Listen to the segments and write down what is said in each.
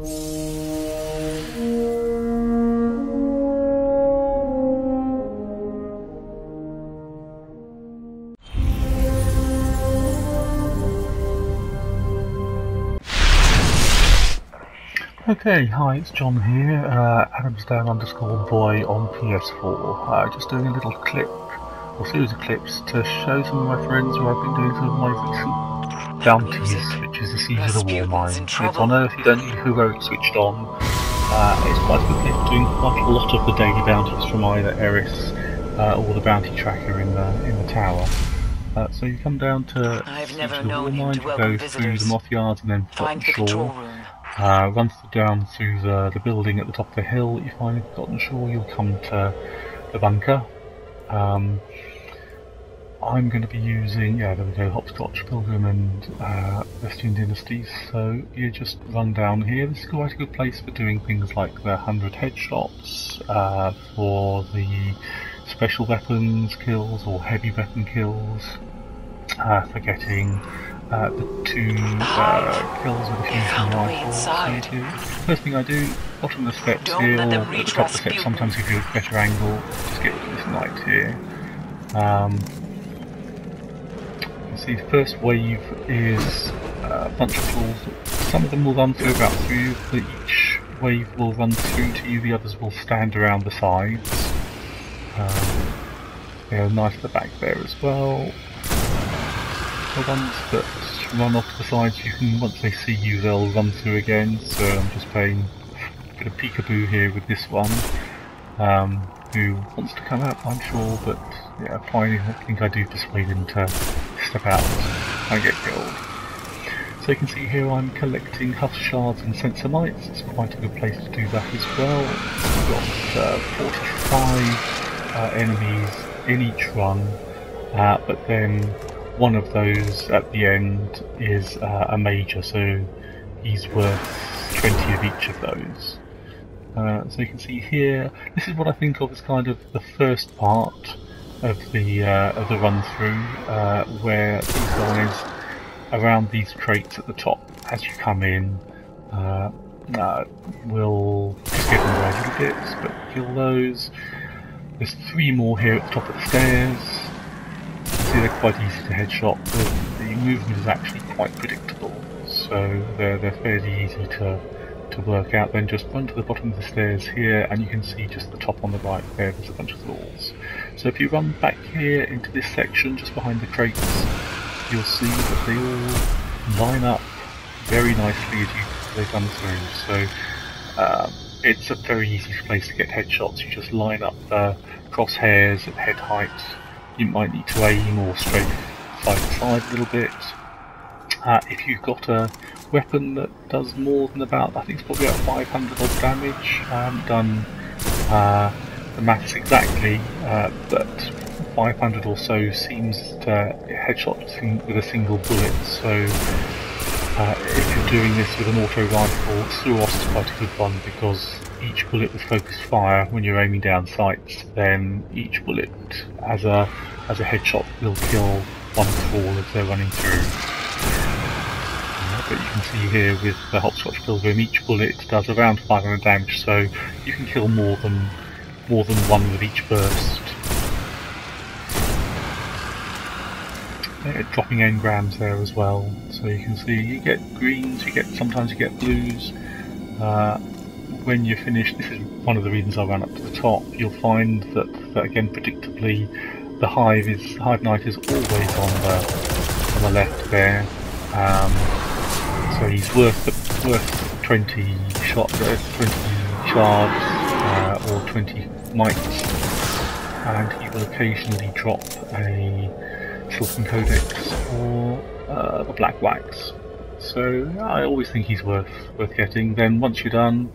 Okay, hi, it's John here, AdamsDown_boy on PS4. Just doing a little clip, or series of clips, to show some of my friends where I've been doing some of my recent bounties, which is the Siege of the Warmind. It's on Earth, you don't need Heroic switched on. It's quite a good place for doing quite a lot of the daily bounties from either Eris or the bounty tracker in the tower. So you come down to Siege of the Warmind, you go through the moth yards and then Forgotten Shore. Run down through the building at the top of the hill that you find in Forgotten Shore, you'll come to the bunker. I'm going to be using, there we go, Hopscotch, Pilgrim and Vestian Dynasties, so you just run down here. This is quite a good place for doing things like the 100 headshots, for the special weapons kills or heavy weapon kills, for getting the 2 kills with a fusion rifle. So first thing I do, bottom of the steps here, or at the top of the steps, sometimes give you a better angle, just get this light here. You see the first wave is a bunch of tools. Some of them will run through about 3, but each wave will run through to you, the others will stand around the sides. They're nice at the back there as well. The ones that run off to the sides, you can, once they see you, they'll run through again. So I'm just playing a bit of peekaboo here with this one, who wants to come out, I'm sure, but yeah, finally I think I do persuade him to step out and get killed. So you can see here I'm collecting husk shards and sensor mites. It's quite a good place to do that as well. We've got 45 enemies in each run, but then one of those at the end is a major, so he's worth 20 of each of those. So you can see here, this is what I think of as kind of the first part of the run through, where these guys around these crates at the top, as you come in, will just get them by little bits, but kill those. There's 3 more here at the top of the stairs. See, they're quite easy to headshot. The movement is actually quite predictable, so they're fairly easy to work out. Then just run to the bottom of the stairs here, and you can see just the top on the right there, there's a bunch of tools. So if you run back here into this section, just behind the crates, you'll see that they all line up very nicely as they come through. So it's a very easy place to get headshots. You just line up the crosshairs at head height. You might need to aim or strafe side to side a little bit. If you've got a weapon that does more than about, I think it's probably about 500 odd damage. I haven't done the maths exactly, but 500 or so seems to headshot with a single bullet. So if you're doing this with an auto rifle, Suros is quite a good one, because each bullet with focused fire, when you're aiming down sights, then each bullet as a headshot will kill one thrall as they're running through. But you can see here with the Hopscotch Pilgrim, each bullet does around 500 damage, so you can kill more than one with each burst. Dropping engrams there as well, so you can see you get greens, sometimes you get blues. When you're finished, this is one of the reasons I ran up to the top, you'll find that again, predictably, the Hive Knight is always on the left there. So he's worth 20 shards or 20 mites, and he will occasionally drop a Silken Codex or a Black Wax. So I always think he's worth getting. Then once you're done,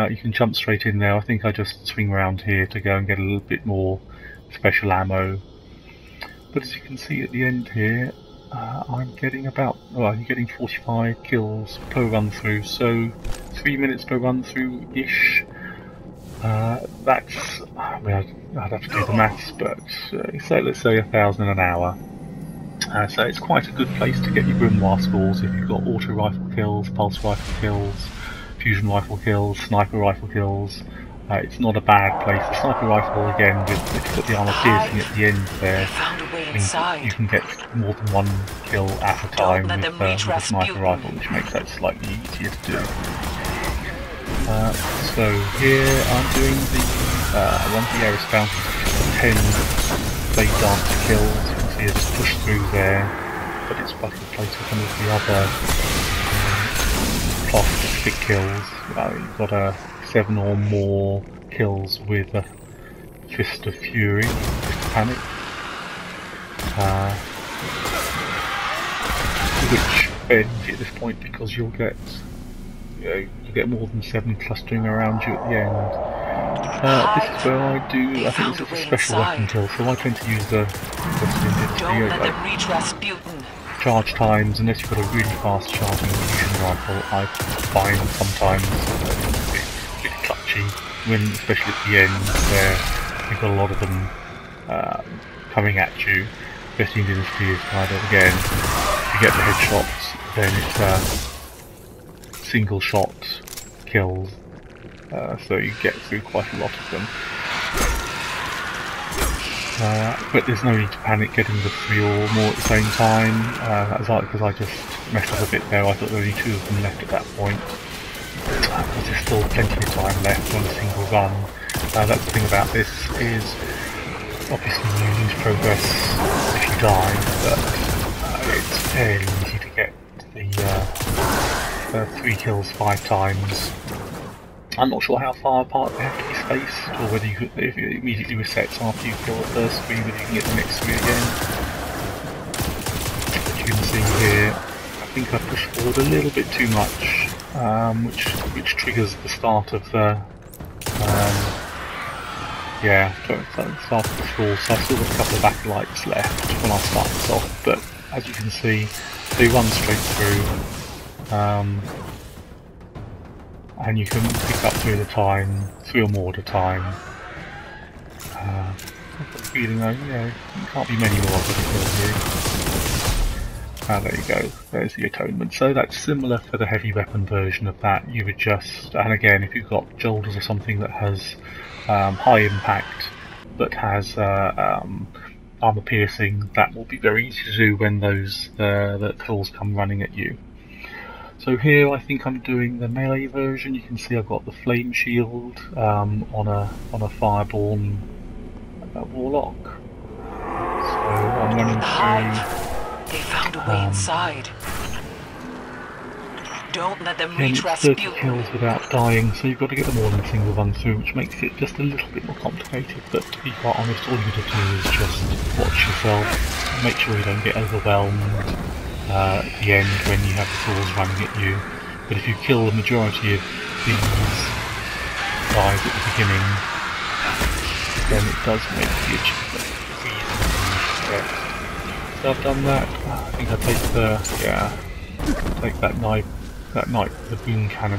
you can jump straight in there. I think I just swing around here to go and get a little bit more special ammo. But as you can see at the end here, I'm getting you're getting 45 kills per run through, so 3 minutes per run through ish. That's, I mean, I'd have to do the maths, but so let's say 1,000 an hour. So it's quite a good place to get your grimoire scores if you've got auto rifle kills, pulse rifle kills. fusion rifle kills, sniper rifle kills. It's not a bad place. The sniper rifle, again, if you've got the armor piercing at the end there, means you can get more than one kill at a time with a sniper rifle, which makes that slightly easier to do. So here I'm doing one of the Eris bounties, which is 10 blade dancer kills. You can see I just push through there, but it's back in place with some of the other plastic stick kills. You've got 7 or more kills with a Fist of Fury, Fist of Panic, which ends at this point because you'll get more than 7 clustering around you at the end. This is where I think this is a special weapon kill, so I tend to use the charge times, unless you've got a really fast charging fusion rifle. I find sometimes a bit clutchy, especially at the end where you've got a lot of them coming at you, especially in Dynasty is kind of, again, if you get the headshots, then it's single shot kills, so you get through quite a lot of them. But there's no need to panic getting the 3 or more at the same time. Because I just messed up a bit there. I thought there were only 2 of them left at that point. But there's still plenty of time left on a single run. That's the thing about this is, obviously you lose progress if you die, but it's fairly easy to get the 3 kills 5 times. I'm not sure how far apart they have to be spaced, or whether if it immediately resets after you kill the first 3, whether you can get the next 3 again. But you can see here, I think I pushed forward a little bit too much, which triggers the start of the start of the fall. So I've still got a couple of backlights left when I start this off, but as you can see, they run straight through. And you can pick up 3 at a time, 3 or more at a time. I've got the feeling though, there can't be many more of them here. There you go, there's the Atonement. So that's similar for the heavy weapon version of that. You would just, and again, if you've got shoulders or something that has high impact, but has armor piercing, that will be very easy to do when those the tools come running at you. So here I think I'm doing the melee version. You can see I've got the flame shield on a fireborn Warlock. So I'm running through. They found a way inside. Don't let them reach 30 kills without dying, so you've got to get them all in a single run through, which makes it just a little bit more complicated. But to be quite honest, all you've got to do is just watch yourself, make sure you don't get overwhelmed at the end when you have the tools running at you. But if you kill the majority of these guys at the beginning, then it does make the achievement reasonably. So I've done that. I think I take that knife with the boom cannon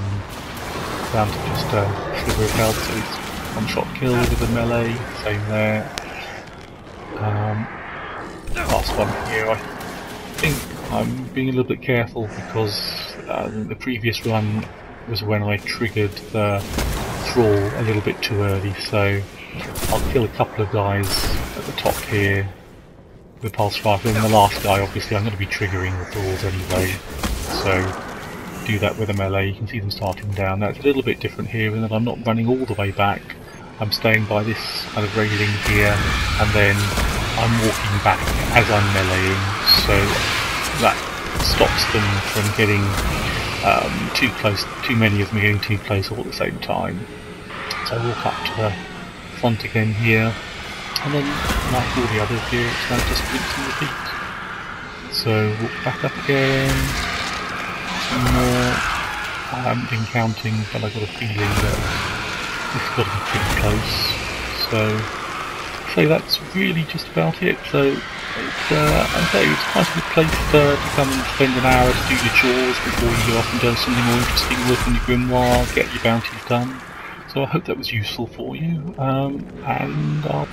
down to just a sliver of health, so it's one-shot kill with the melee. Same there. Last one here. I think I'm being a little bit careful because the previous run was when I triggered the thrall a little bit too early, so I'll kill a couple of guys at the top here with the pulse rifle, and the last guy obviously I'm going to be triggering the thralls anyway, so do that with a melee. You can see them starting down. That's a little bit different here in that I'm not running all the way back. I'm staying by this kind of railing here, and then I'm walking back as I'm meleeing, so that stops them from getting too close, too many of them getting too close all at the same time. So I walk up to the front again here, and then like all the others here, it's now just rinse and repeat. So walk back up again, some more. I haven't been counting, but I've got a feeling that this has got to be pretty close. So that's really just about it. So it's quite a good place to come and spend an hour to do your chores before you go off and do something more interesting, work on your grimoire, get your bounties done. So I hope that was useful for you, and I'll